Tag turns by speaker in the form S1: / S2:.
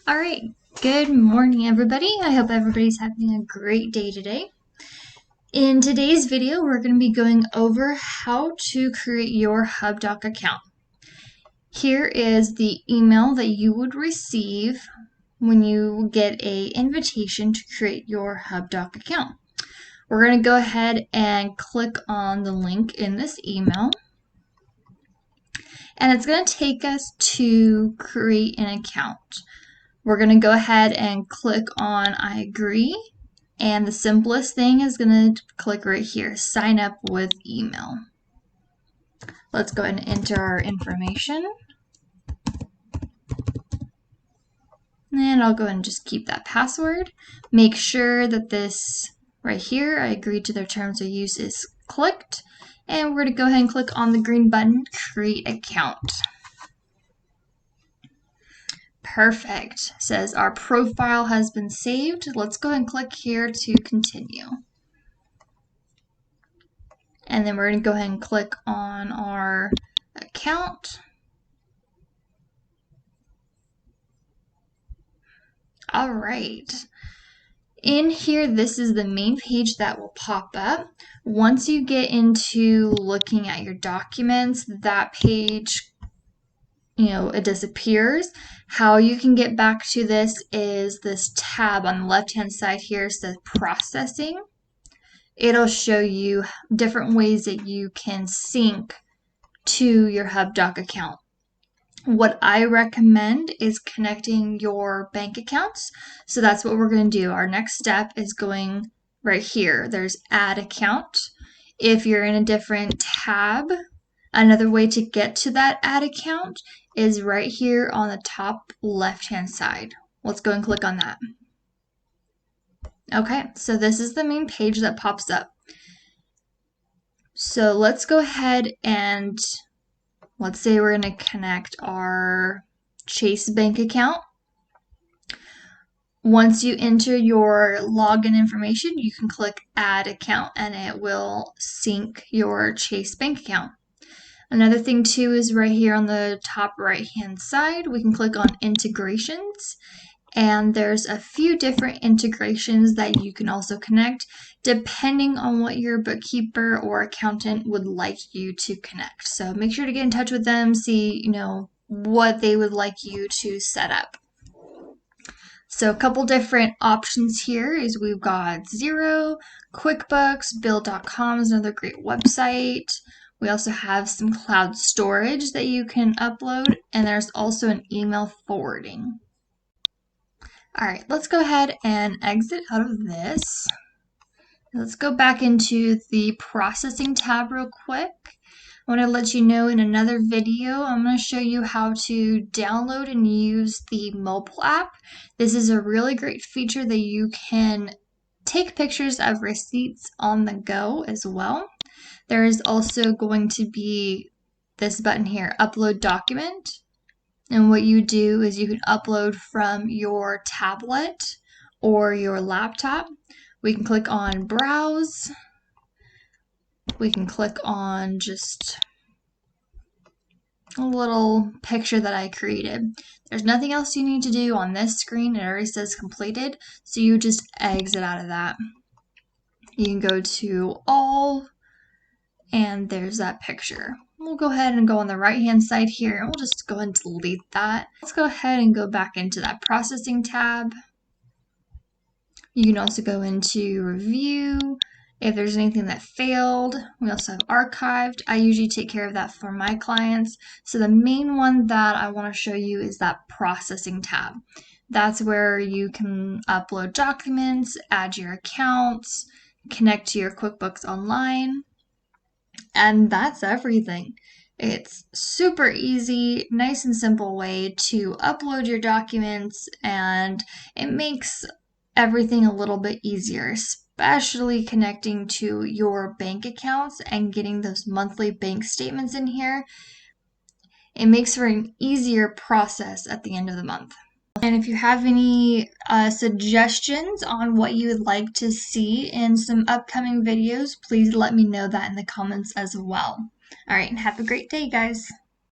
S1: All right, good morning, everybody. I hope everybody's having a great day today. In today's video, we're going to be going over how to create your HubDoc account. Here is the email that you would receive when you get an invitation to create your HubDoc account. We're going to go ahead and click on the link in this email. And it's going to take us to create an account. We're going to go ahead and click on I agree. And the simplest thing is going to click right here, sign up with email. Let's go ahead and enter our information. And I'll go ahead and just keep that password. Make sure that this right here, I agree to their terms of use, is clicked. And we're going to go ahead and click on the green button, create account. Perfect. It says our profile has been saved. Let's go ahead and click here to continue. And then we're going to go ahead and click on our account. All right. In here, this is the main page that will pop up. Once you get into looking at your documents, that page, it disappears. How you can get back to this is this tab on the left-hand side here says processing. It'll show you different ways that you can sync to your HubDoc account. What I recommend is connecting your bank accounts. So that's what we're going to do. Our next step is going right here. There's add account. If you're in a different tab, another way to get to that add account is right here on the top left-hand side. Let's go and click on that. Okay, so this is the main page that pops up. So let's go ahead and let's say we're going to connect our Chase bank account. Once you enter your login information, you can click add account and it will sync your Chase bank account. Another thing too is right here on the top right hand side, we can click on integrations, and there's a few different integrations that you can also connect depending on what your bookkeeper or accountant would like you to connect. So make sure to get in touch with them, see what they would like you to set up. So a couple different options here is we've got Xero, QuickBooks, Bill.com is another great website. We also have some cloud storage that you can upload, and there's also an email forwarding. All right, let's go ahead and exit out of this. Let's go back into the processing tab real quick. I want to let you know in another video, I'm going to show you how to download and use the mobile app. This is a really great feature that you can take pictures of receipts on the go as well. There is also going to be this button here, upload document. And what you do is you can upload from your tablet or your laptop. We can click on browse. We can click on just a little picture that I created. There's nothing else you need to do on this screen. It already says completed. So you just exit out of that. You can go to all, and there's that picture. We'll go ahead and go on the right hand side here and we'll just go ahead and delete that. Let's go ahead and go back into that processing tab. You can also go into review if there's anything that failed. We also have archived. I usually take care of that for my clients. So the main one that I want to show you is that processing tab. That's where you can upload documents, add your accounts, connect to your QuickBooks Online. And that's everything. It's super easy, nice and simple way to upload your documents, and it makes everything a little bit easier, especially connecting to your bank accounts and getting those monthly bank statements in here. It makes for an easier process at the end of the month. And if you have any suggestions on what you would like to see in some upcoming videos, please let me know that in the comments as well. All right, and have a great day, guys.